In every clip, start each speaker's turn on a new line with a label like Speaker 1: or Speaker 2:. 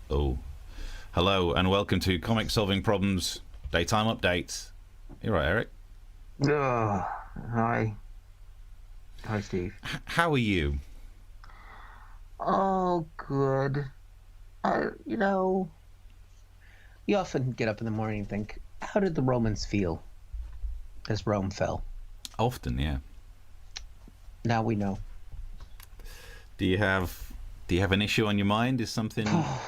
Speaker 1: Oh, hello and welcome to Comic Solving Problems Daytime Update. You're right, Eric.
Speaker 2: Hi. Hi, Steve.
Speaker 1: How are you?
Speaker 2: Oh, good. You know, you often get up in the morning and think, how did the Romans feel as Rome fell?
Speaker 1: Often, yeah.
Speaker 2: Now we know.
Speaker 1: Do you have an issue on your mind? Is something
Speaker 2: I,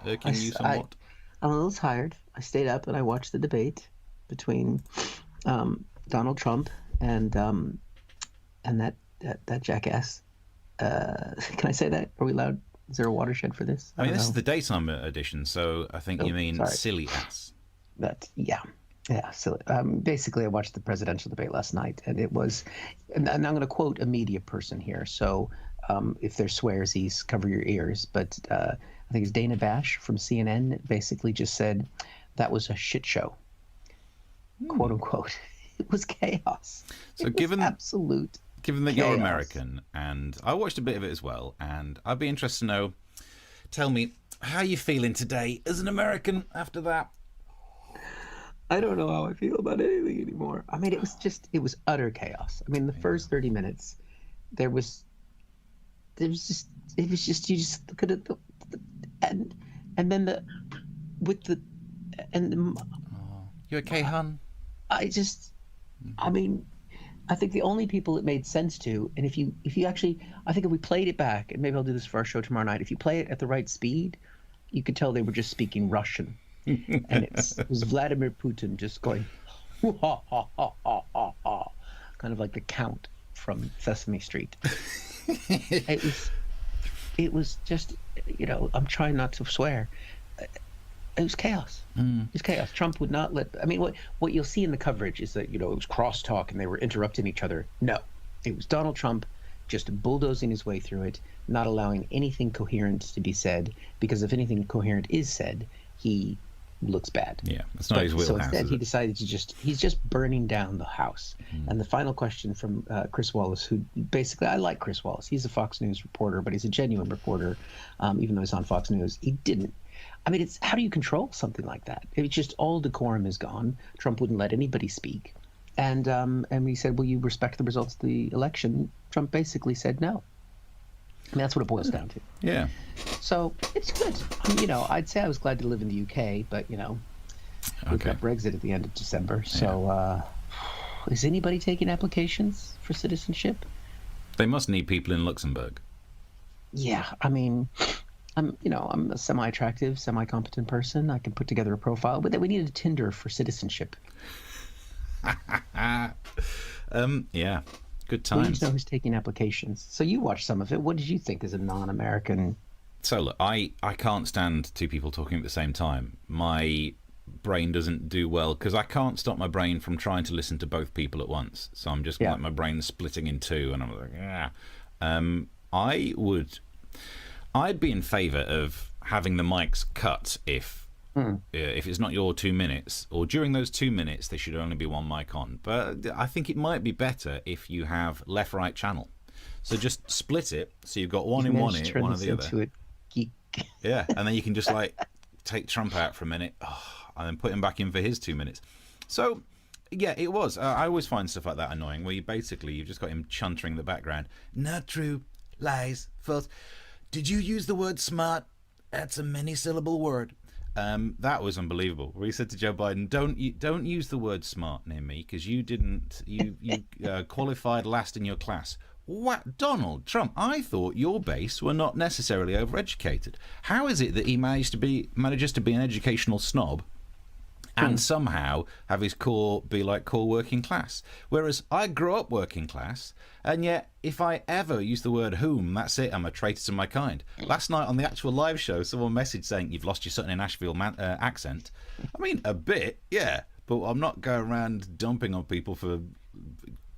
Speaker 1: irking you
Speaker 2: s- I,
Speaker 1: somewhat?
Speaker 2: I'm a little tired. I stayed up and I watched the debate between Donald Trump and that jackass. Can I say that? Are we allowed? Is there a watershed for this?
Speaker 1: I
Speaker 2: I
Speaker 1: mean,
Speaker 2: don't
Speaker 1: this is
Speaker 2: know.
Speaker 1: the daytime edition, so I think you
Speaker 2: Oh,
Speaker 1: mean
Speaker 2: sorry.
Speaker 1: silly ass.
Speaker 2: Yeah. Yeah. So basically, I watched the presidential debate last night, and it was, and I'm going to quote a media person here. So if there's swearsies, cover your ears. But I think it's Dana Bash from CNN basically just said that was a shit show, quote unquote. It was chaos.
Speaker 1: So
Speaker 2: It was absolute
Speaker 1: given that you're
Speaker 2: chaos.
Speaker 1: American, and I watched a bit of it as well, and I'd be interested to know, tell me, how you feeling today as an American after that?
Speaker 2: I don't know how I feel about anything anymore. I mean, it was utter chaos. I mean, the
Speaker 1: Yeah.
Speaker 2: first 30 minutes, there was there was just it was just you just look at it the and and then the with the and
Speaker 1: You okay, hun?
Speaker 2: I just I mean I think the only people it made sense to, and if you actually, I think if we played it back, and maybe I'll do this for our show tomorrow night, if you play it at the right speed, you could tell they were just speaking Russian, and it was Vladimir Putin just going ha ha ha ha ha ha, kind of like the Count from Sesame Street. It was it was just, I'm trying not to swear. It was chaos. It was chaos. Trump would not let. I mean, what you'll see in the coverage is that it was crosstalk and they were interrupting each other. No, it was Donald Trump just bulldozing his way through it, not allowing anything coherent to be said. Because if anything coherent is said, he looks bad.
Speaker 1: Yeah, it's not his
Speaker 2: But so
Speaker 1: wheelhouse,
Speaker 2: instead,
Speaker 1: is
Speaker 2: he
Speaker 1: it?
Speaker 2: decided he's just burning down the house. And the final question from Chris Wallace, who basically, I like Chris Wallace. He's a Fox News reporter, but he's a genuine reporter, even though he's on Fox News. He didn't. I mean, it's how do you control something like that? It's just all decorum is gone. Trump wouldn't let anybody speak, and he said, "Will you respect the results of the election?" Trump basically said no. I mean, that's what it boils down to.
Speaker 1: Yeah.
Speaker 2: So it's good. I'd say I was glad to live in the UK, but we've
Speaker 1: Okay.
Speaker 2: got Brexit at the end of December.
Speaker 1: Yeah.
Speaker 2: So is anybody taking applications for citizenship?
Speaker 1: They must need people in Luxembourg.
Speaker 2: Yeah, I mean, I'm a semi-attractive, semi-competent person. I can put together a profile, but then we need a Tinder for citizenship.
Speaker 1: Yeah. Good
Speaker 2: We need
Speaker 1: times.
Speaker 2: to know who's taking applications. So you watched some of it. What did you think as a non-American?
Speaker 1: So look, I can't stand two people talking at the same time. My brain doesn't do well because I can't stop my brain from trying to listen to both people at once. So I'm just
Speaker 2: Yeah.
Speaker 1: like my brain splitting in two, and I'm like, yeah. I would, I'd be in favour of having the mics cut if it's not your 2 minutes, or during those 2 minutes there should only be one mic on. But I think it might be better if you have left-right channel. So just split it so you've got one
Speaker 2: You've
Speaker 1: in one
Speaker 2: managed to
Speaker 1: ear,
Speaker 2: turn
Speaker 1: one in
Speaker 2: this
Speaker 1: the other.
Speaker 2: into a geek.
Speaker 1: Yeah, and then you can just like take Trump out for a minute, and then put him back in for his 2 minutes. So, yeah, it was. I always find stuff like that annoying, where you've just got him chuntering in the background. Not true, lies, false. Did you use the word smart? That's a many-syllable word. That was unbelievable. Where he said to Joe Biden, "Don't use the word smart near me because you didn't you qualified last in your class." What, Donald Trump? I thought your base were not necessarily overeducated. How is it that he manages to be an educational snob and somehow have his core be like core working class? Whereas I grew up working class, and yet if I ever use the word whom, that's it, I'm a traitor to my kind. Last night on the actual live show, someone messaged saying, "You've lost your Sutton in Asheville accent." I mean, a bit, yeah, but I'm not going around dumping on people for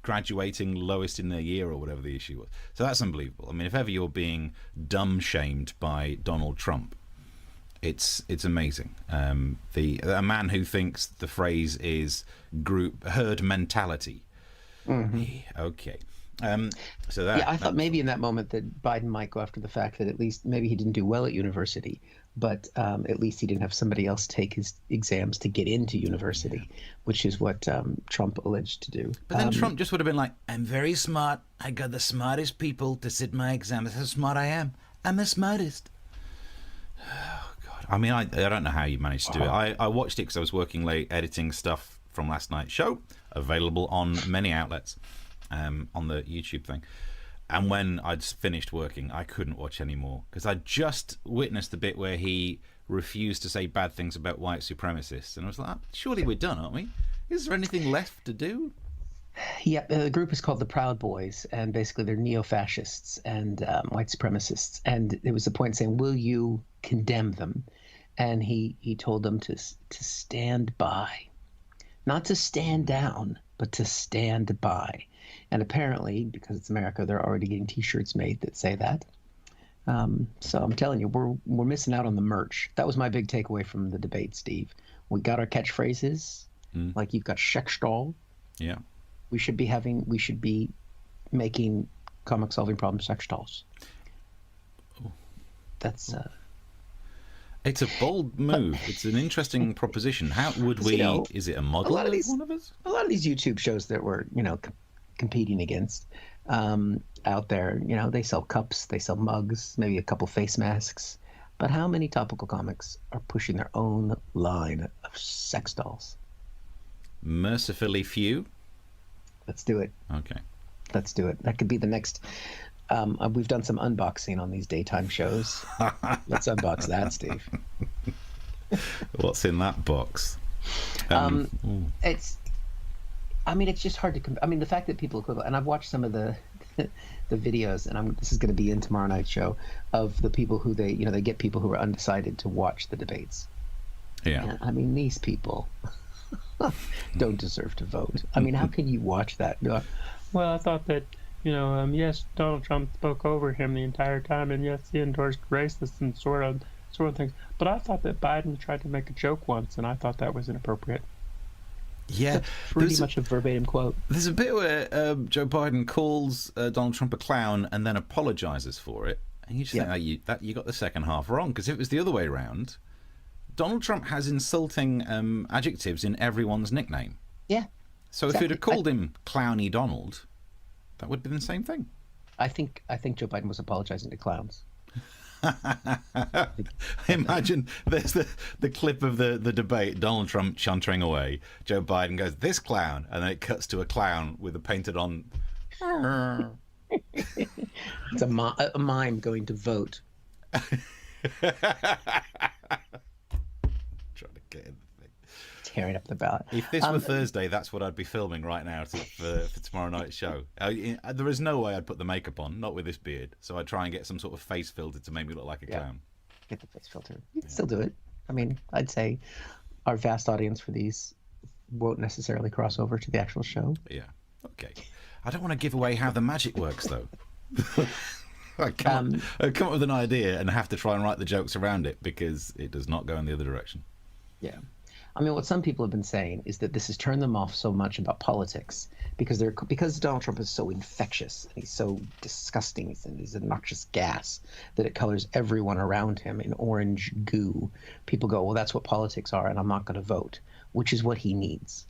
Speaker 1: graduating lowest in their year or whatever the issue was. So that's unbelievable. I mean, if ever you're being dumb shamed by Donald Trump, it's amazing. A man who thinks the phrase is group herd mentality. Okay. So that.
Speaker 2: Yeah, I thought maybe in that moment that Biden might go after the fact that at least maybe he didn't do well at university, but at least he didn't have somebody else take his exams to get into university, which is what Trump alleged to do.
Speaker 1: But then Trump just would have been like, I'm very smart. I got the smartest people to sit my exam. That's how smart I am. I'm the smartest. Oh, God. I mean, I don't know how you managed to do it. I watched it because I was working late editing stuff from last night's show, available on many outlets on the YouTube thing. And when I'd finished working, I couldn't watch anymore because I just witnessed the bit where he refused to say bad things about white supremacists. And I was like, surely we're done, aren't we? Is there anything left to do?
Speaker 2: Yeah, the group is called the Proud Boys, and basically they're neo-fascists and white supremacists. And there was a point saying, will you condemn them? And he told them to stand by. Not to stand down, but to stand by. And apparently, because it's America, they're already getting T-shirts made that say that. So I'm telling you, we're missing out on the merch. That was my big takeaway from the debate, Steve. We got our catchphrases, like you've got Sexstall.
Speaker 1: Yeah.
Speaker 2: We should be making comic solving problem sex dolls. That's
Speaker 1: it's a bold move. It's an interesting proposition. How would we? Is it a model? One of us?
Speaker 2: A lot of these YouTube shows that we're competing against out there. They sell cups, they sell mugs, maybe a couple face masks. But how many topical comics are pushing their own line of sex dolls?
Speaker 1: Mercifully few.
Speaker 2: Let's do it.
Speaker 1: Okay.
Speaker 2: Let's do it. That could be the next. We've done some unboxing on these daytime shows. Let's unbox that, Steve.
Speaker 1: What's in that box?
Speaker 2: It's just hard to. The fact that people equivalent, and I've watched some of the videos, and this is going to be in tomorrow night's show of the people who they get people who are undecided to watch the debates.
Speaker 1: Yeah.
Speaker 2: And, these people don't deserve to vote. How can you watch that? Well, I thought that, yes, Donald Trump spoke over him the entire time, and yes, he endorsed racists and sort of things. But I thought that Biden tried to make a joke once, and I thought that was inappropriate.
Speaker 1: Yeah,
Speaker 2: pretty much a verbatim quote.
Speaker 1: There's a bit where Joe Biden calls Donald Trump a clown and then apologizes for it, and you just think you got the second half wrong, because if it was the other way around, Donald Trump has insulting adjectives in everyone's nickname.
Speaker 2: Yeah.
Speaker 1: So if you'd have called him Clowny Donald, that would have been the same thing.
Speaker 2: I think Joe Biden was apologizing to clowns.
Speaker 1: Imagine there's the clip of the debate, Donald Trump chuntering away. Joe Biden goes, "This clown," and then it cuts to a clown with a painted on.
Speaker 2: It's a mime going to vote.
Speaker 1: Trying to get in the thing.
Speaker 2: Tearing up the ballot.
Speaker 1: If this were Thursday, that's what I'd be filming right now for tomorrow night's show. There is no way I'd put the makeup on, not with this beard. So I'd try and get some sort of face filter to make me look like a clown.
Speaker 2: Get the face filter. You can still do it. I'd say our vast audience for these won't necessarily cross over to the actual show.
Speaker 1: Yeah. Okay. I don't want to give away how the magic works, though. I come up with an idea and have to try and write the jokes around it because it does not go in the other direction.
Speaker 2: Yeah. What some people have been saying is that this has turned them off so much about politics because Donald Trump is so infectious and he's so disgusting and he's a noxious gas that it colors everyone around him in orange goo. People go, well, that's what politics are, and I'm not going to vote, which is what he needs,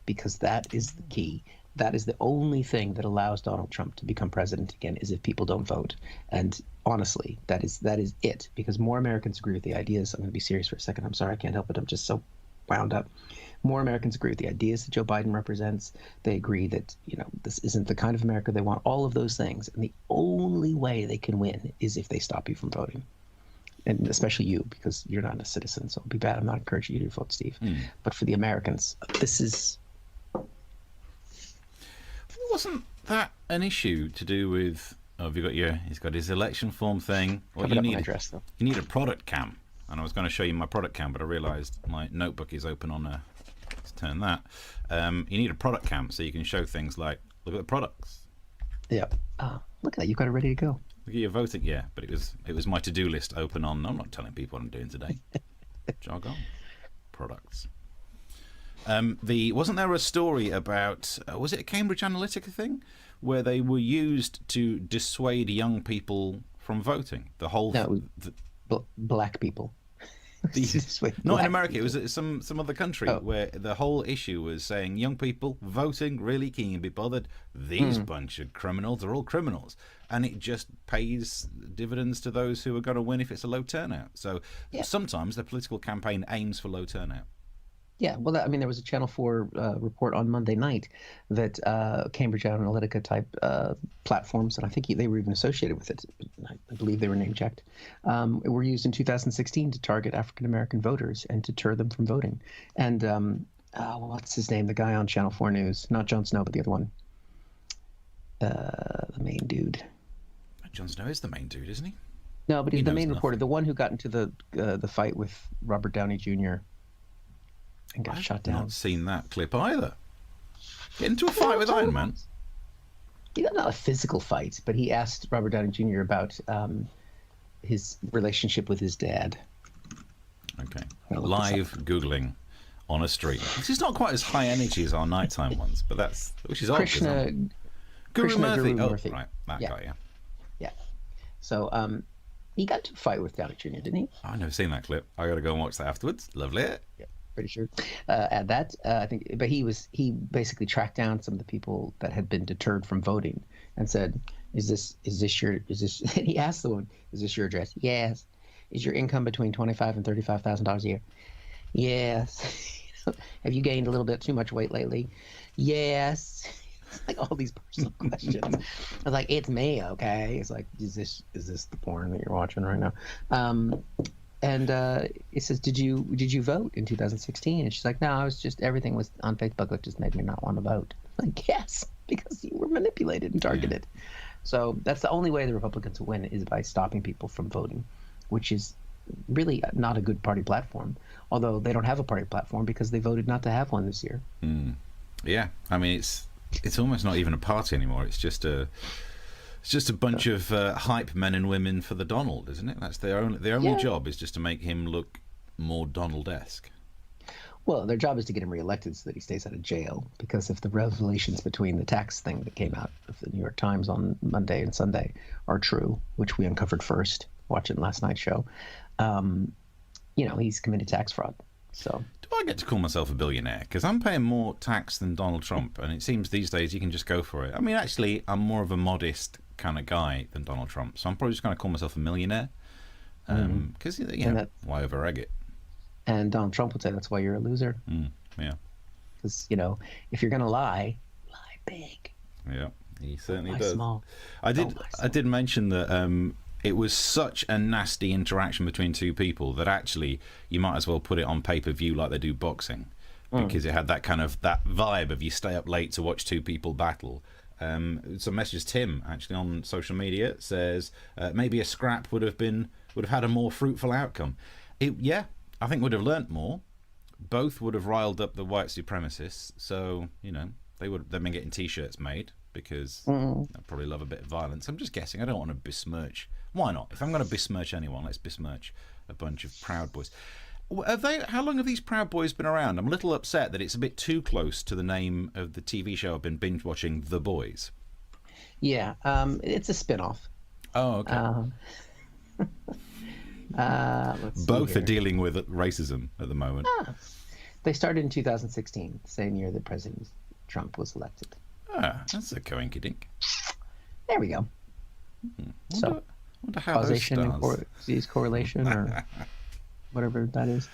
Speaker 2: because that is the key. That is the only thing that allows Donald Trump to become president again, is if people don't vote. And honestly, that is it, because more Americans agree with the ideas. I'm going to be serious for a second. I'm sorry, I can't help it. I'm just so wound up. More Americans agree with the ideas that Joe Biden represents. They agree that, this isn't the kind of America they want, all of those things. And the only way they can win is if they stop you from voting. And especially you, because you're not a citizen, so it'll be bad. I'm not encouraging you to vote, Steve. But for the Americans, this is...
Speaker 1: Wasn't that an issue to do with... he's got his election form thing.
Speaker 2: Well, you need
Speaker 1: a product cam. And I was going to show you my product cam, but I realised my notebook is open on let's turn that. You need a product cam so you can show things like, look at the products.
Speaker 2: Yeah. Look at that. You've got it ready to go.
Speaker 1: Look at your voting. Yeah, but it was my to-do list open on. I'm not telling people what I'm doing today. Jargon. Products. Wasn't there a story about was it a Cambridge Analytica thing where they were used to dissuade young people from voting? The whole
Speaker 2: No, black people.
Speaker 1: not in America. It was some other country
Speaker 2: Oh.
Speaker 1: where the whole issue was saying young people voting, really, can you be bothered? These bunch of criminals are all criminals, and it just pays dividends to those who are going to win if it's a low turnout. So sometimes the political campaign aims for low turnout.
Speaker 2: Yeah, well, I mean, there was a Channel 4 report on Monday night that Cambridge Analytica type platforms, and I think they were even associated with it. I believe they were name checked. Were used in 2016 to target African American voters and deter them from voting. And what's his name? The guy on Channel 4 News, not Jon Snow, but the other one, the main dude.
Speaker 1: Jon Snow is the main dude, isn't he?
Speaker 2: No, but he's the main
Speaker 1: knows
Speaker 2: reporter,
Speaker 1: nothing.
Speaker 2: the one who got into the fight with Robert Downey Jr. and got shot down.
Speaker 1: Not seen that clip either. Get into a fight with Iron Man.
Speaker 2: Not a physical fight, but he asked Robert Downey Jr. about his relationship with his dad.
Speaker 1: Okay. Live Googling on a street. This is not quite as high energy as our nighttime ones, but which is odd.
Speaker 2: Krishna
Speaker 1: Guru Murthy. Oh,
Speaker 2: Murthy.
Speaker 1: right. That guy, yeah.
Speaker 2: Yeah. So he got into a fight with Downey Jr., didn't he?
Speaker 1: I've never seen that clip. I got to go and watch that afterwards. Lovely.
Speaker 2: Yeah, pretty sure. At that, I think, but he basically tracked down some of the people that had been deterred from voting and said, "Is this your?" And he asked the one, "Is this your address?" Yes. Is your income between $25,000 and $35,000 a year? Yes. Have you gained a little bit too much weight lately? Yes. It's like all these personal questions. I was like, "It's me, okay?" It's like, "Is this the porn that you're watching right now?" And it says, "Did you vote in 2016?" And she's like, "No, I was just everything was on Facebook that just made me not want to vote." I'm like, yes, because you were manipulated and targeted. Yeah. So that's the only way the Republicans will win is by stopping people from voting, which is really not a good party platform. Although they don't have a party platform because they voted not to have one this year.
Speaker 1: Yeah, I mean it's almost not even a party anymore. It's just a bunch of hype men and women for the Donald, isn't it? That's their only job is just to make him look more Donald-esque.
Speaker 2: Well, their job is to get him reelected so that he stays out of jail. Because if the revelations between the tax thing that came out of the New York Times on Monday and Sunday are true, which we uncovered first watching last night's show, he's committed tax fraud. So
Speaker 1: do I get to call myself a billionaire? Because I'm paying more tax than Donald Trump, and it seems these days you can just go for it. I mean, actually, I'm more of a modest kind of guy than Donald Trump, so I'm probably just going to call myself a millionaire. Because why over-egg it?
Speaker 2: And Donald Trump would say that's why you're a loser.
Speaker 1: Yeah.
Speaker 2: Because if you're going to lie big.
Speaker 1: Yeah, he certainly
Speaker 2: lie
Speaker 1: does.
Speaker 2: Small.
Speaker 1: I did mention that it was such a nasty interaction between two people that actually you might as well put it on pay-per-view like they do boxing, because it had that vibe of you stay up late to watch two people battle. Some message Tim actually on social media says maybe a scrap would have had a more fruitful outcome. I think would have learnt more. Both would have riled up the white supremacists, so they've been getting t-shirts made because they probably love a bit of violence. I'm just guessing. I don't want to besmirch. Why not? If I'm going to besmirch anyone, let's besmirch a bunch of Proud Boys. How long have these Proud Boys been around? I'm a little upset that it's a bit too close to the name of the TV show I've been binge watching, The Boys.
Speaker 2: Yeah, it's a spin-off.
Speaker 1: Oh, okay. Both are dealing with racism at the moment.
Speaker 2: They started in 2016, the same year that President Trump was elected.
Speaker 1: That's a coinkydink.
Speaker 2: There we go.
Speaker 1: Wonder how
Speaker 2: causation
Speaker 1: those stars...
Speaker 2: and disease correlation or whatever that is.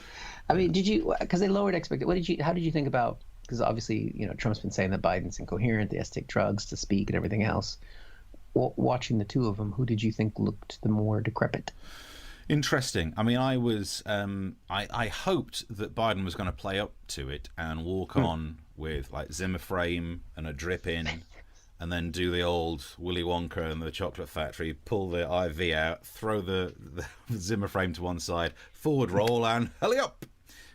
Speaker 2: I mean, did you, because they lowered expectations, how did you think about, because obviously, Trump's been saying that Biden's incoherent, they has to take drugs to speak and everything else. Watching the two of them, who did you think looked the more decrepit?
Speaker 1: Interesting. I mean, I was I hoped that Biden was going to play up to it and walk on with like Zimmer frame and a drip in, and then do the old Willy Wonka and the Chocolate Factory, pull the IV out, throw the Zimmer frame to one side, forward roll, and hurry up.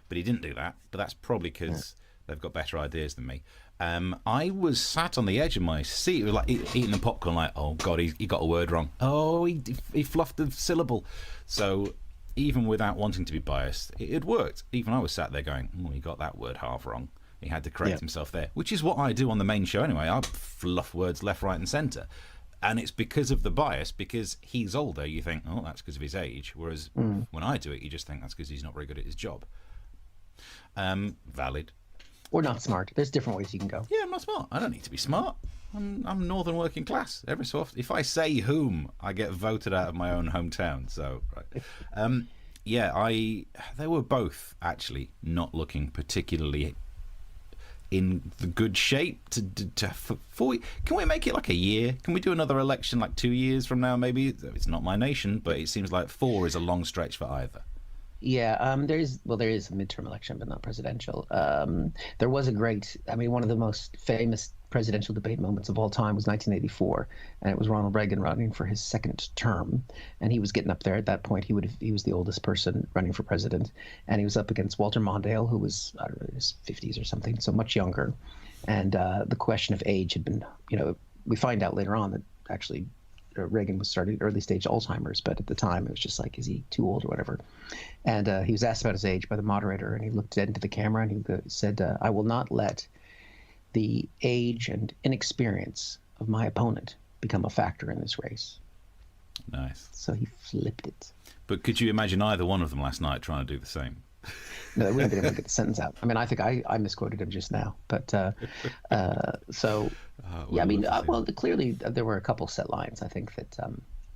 Speaker 1: But he didn't do that. But that's probably because they've got better ideas than me. I was sat on the edge of my seat, like eating the popcorn, like, oh God, he got a word wrong. Oh, he fluffed the syllable. So even without wanting to be biased, it worked. Even I was sat there going, oh, he got that word half wrong. He had to correct himself there, which is what I do on the main show anyway. I fluff words left, right, and centre. And it's because of the bias, because he's older, you think, oh, that's because of his age. Whereas when I do it, you just think that's because he's not very good at his job. Valid.
Speaker 2: Or not smart. There's different ways you can go.
Speaker 1: Yeah, I'm not smart. I don't need to be smart. I'm northern working class. Every so often, if I say whom, I get voted out of my own hometown. So, right. They were both actually not looking particularly in the good shape can we make it like a year? Can we do another election like 2 years from now? Maybe it's not my nation, but it seems like 4 is a long stretch for either.
Speaker 2: Yeah, there is a midterm election, but not presidential. There was one of the most famous presidential debate moments of all time was 1984, and it was Ronald Reagan running for his second term, and he was getting up there at that point. He was the oldest person running for president, and he was up against Walter Mondale, who was, I don't know, in his 50s or something, so much younger. And the question of age had been, we find out later on that actually Reagan was starting early stage Alzheimer's, but at the time it was just like, is he too old or whatever? And he was asked about his age by the moderator, and he looked dead into the camera and he said, I will not let the age and inexperience of my opponent become a factor in this race.
Speaker 1: Nice.
Speaker 2: So he flipped it.
Speaker 1: But could you imagine either one of them last night trying to do the same?
Speaker 2: No, they wouldn't be able to get the sentence out. I mean, I think I misquoted him just now. But clearly there were a couple set lines, I think, that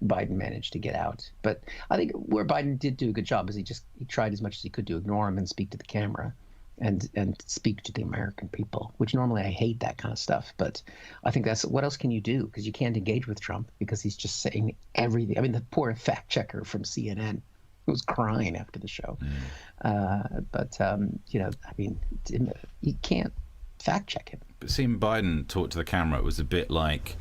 Speaker 2: Biden managed to get out. But I think where Biden did do a good job is he tried as much as he could to ignore him and speak to the camera and speak to the American people, which normally I hate that kind of stuff. But I think that's what else can you do? Because you can't engage with Trump because he's just saying everything. I mean, the poor fact checker from CNN was crying after the show. You can't fact check him.
Speaker 1: But seeing Biden talk to the camera, it was a bit like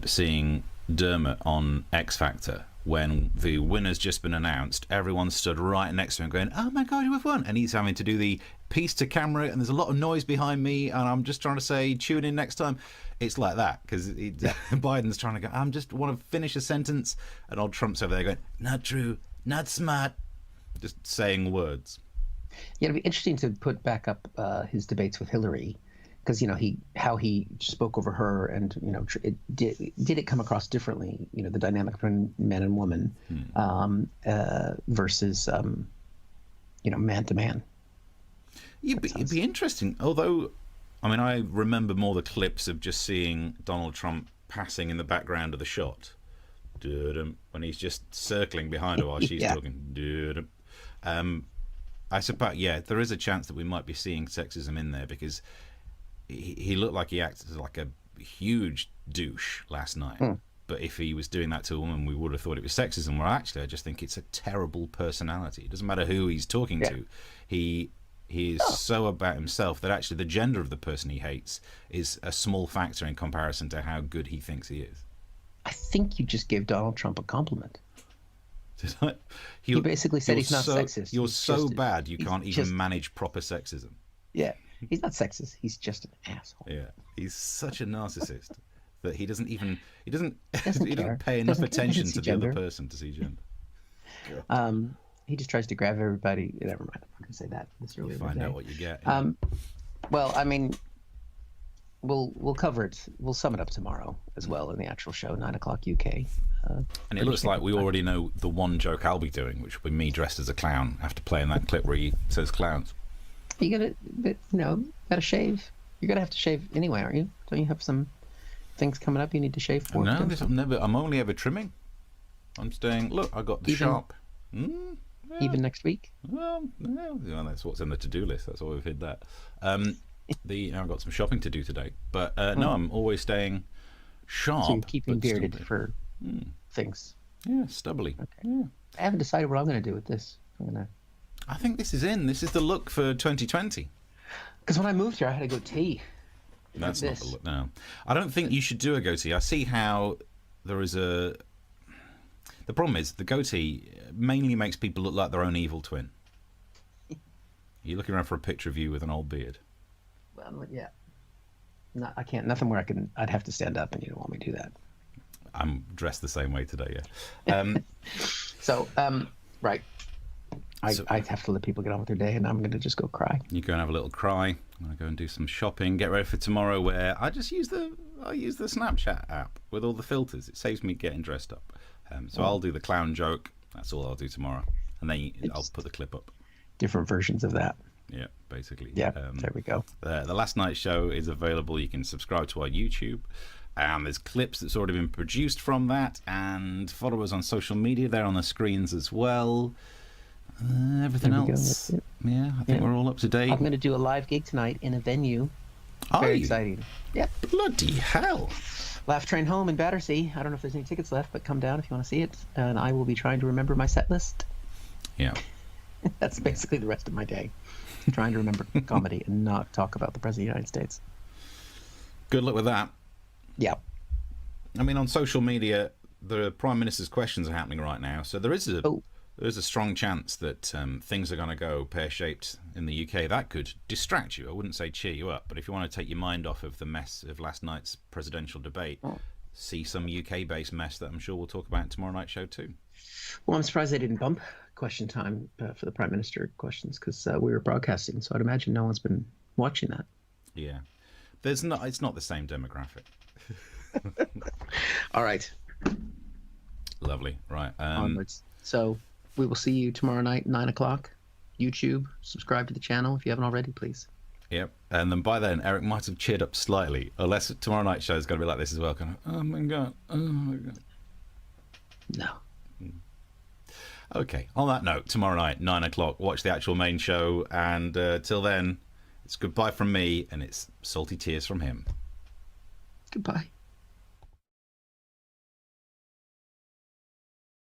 Speaker 1: seeing Dermot on X Factor. When the winner's just been announced, everyone stood right next to him going, oh my God, you've won. And he's having to do the piece to camera, and there's a lot of noise behind me, and I'm just trying to say, tune in next time. It's like that, because Biden's trying to go, I just want to finish a sentence, and old Trump's over there going, not true, not smart, just saying words.
Speaker 2: Yeah, it'd be interesting to put back up his debates with Hillary, because how he spoke over her, and did it come across differently? The dynamic between man and woman versus man to man.
Speaker 1: It'd be interesting. Although, I mean, I remember more the clips of just seeing Donald Trump passing in the background of the shot, when he's just circling behind her while she's talking. I suppose, there is a chance that we might be seeing sexism in there, because he looked like he acted like a huge douche last night. But if he was doing that to a woman, we would have thought it was sexism. Well, actually, I just think it's a terrible personality. It doesn't matter who he's talking to. He is so about himself that actually the gender of the person he hates is a small factor in comparison to how good he thinks he is.
Speaker 2: I think you just gave Donald Trump a compliment.
Speaker 1: Did I?
Speaker 2: He basically said he's not sexist.
Speaker 1: You're so bad you can't even manage proper sexism.
Speaker 2: Yeah. He's not sexist. He's just an asshole.
Speaker 1: Yeah, he's such a narcissist that he doesn't pay enough attention to the other person to see gender.
Speaker 2: He just tries to grab everybody. Never mind. I'm not going to say that this early.
Speaker 1: Find out what you get.
Speaker 2: Well, I mean, we'll cover it. We'll sum it up tomorrow as well in the actual show, 9:00 UK.
Speaker 1: And it looks like we already know the one joke I'll be doing, which will be me dressed as a clown after playing that clip where he says clowns.
Speaker 2: You gotta shave. You're gonna have to shave anyway, aren't you? Don't you have some things coming up you need to shave for?
Speaker 1: No, I'm only ever trimming. I'm staying. Look, I got the sharp.
Speaker 2: Even next week.
Speaker 1: Well, that's what's on the to-do list. That's why we've hit that. I've got some shopping to do today, but no, I'm always staying sharp.
Speaker 2: So you're keeping bearded for things.
Speaker 1: Yeah, stubbly.
Speaker 2: Okay.
Speaker 1: Yeah.
Speaker 2: I haven't decided what I'm gonna do with this.
Speaker 1: I think this is in. This is the look for 2020.
Speaker 2: Because when I moved here, I had a goatee.
Speaker 1: That's not the look now. I don't think you should do a goatee. I see how there is a... The problem is the goatee mainly makes people look like their own evil twin. You're looking around for a picture of you with an old beard.
Speaker 2: Well, yeah. No, I can't. Nothing where I'd have to stand up, and you don't want me to do that.
Speaker 1: I'm dressed the same way today, yeah.
Speaker 2: So, right.
Speaker 1: So
Speaker 2: I have to let people get on with their day, and I'm going to just go cry.
Speaker 1: you go and have a little cry. I go and do some shopping. Get ready for tomorrow, where I just use the Snapchat app with all the filters. It saves me getting dressed up. So I'll do the clown joke. That's all I'll do tomorrow, and then I'll put the clip up.
Speaker 2: Different versions of that.
Speaker 1: Yeah, basically.
Speaker 2: Yeah, there we go.
Speaker 1: The last night show is available. You can subscribe to our YouTube. There's clips that's already been produced from that, and follow us on social media. They're on the screens as well. Everything else, yeah, I think we're all up to date.
Speaker 2: I'm going to do a live gig tonight in a venue.
Speaker 1: Are
Speaker 2: Very
Speaker 1: you?
Speaker 2: exciting. Yep.
Speaker 1: Bloody hell!
Speaker 2: Laugh Train Home in Battersea. I don't know if there's any tickets left, but come down if you want to see it. And I will be trying to remember my set list.
Speaker 1: Yeah.
Speaker 2: That's basically the rest of my day. Trying to remember comedy and not talk about the President of the United States.
Speaker 1: Good luck with that.
Speaker 2: Yeah.
Speaker 1: I mean, on social media, the Prime Minister's questions are happening right now, so there is a strong chance that things are going to go pear-shaped in the UK. That could distract you. I wouldn't say cheer you up, but if you want to take your mind off of the mess of last night's presidential debate, see some UK-based mess that I'm sure we'll talk about in tomorrow night's show too.
Speaker 2: Well, I'm surprised they didn't bump question time for the Prime Minister questions, because we were broadcasting, so I'd imagine no one's been watching that.
Speaker 1: Yeah. It's not the same demographic.
Speaker 2: All right.
Speaker 1: Lovely. Right.
Speaker 2: Onwards. So we will see you tomorrow night, 9 o'clock. YouTube. Subscribe to the channel if you haven't already, please.
Speaker 1: Yep. And then by then, Eric might have cheered up slightly, unless tomorrow night's show is going to be like this as well. Kind of, oh my God.
Speaker 2: No.
Speaker 1: Okay. On that note, tomorrow night, 9 o'clock, watch the actual main show. And till then, it's goodbye from me, and it's salty tears from him.
Speaker 2: Goodbye.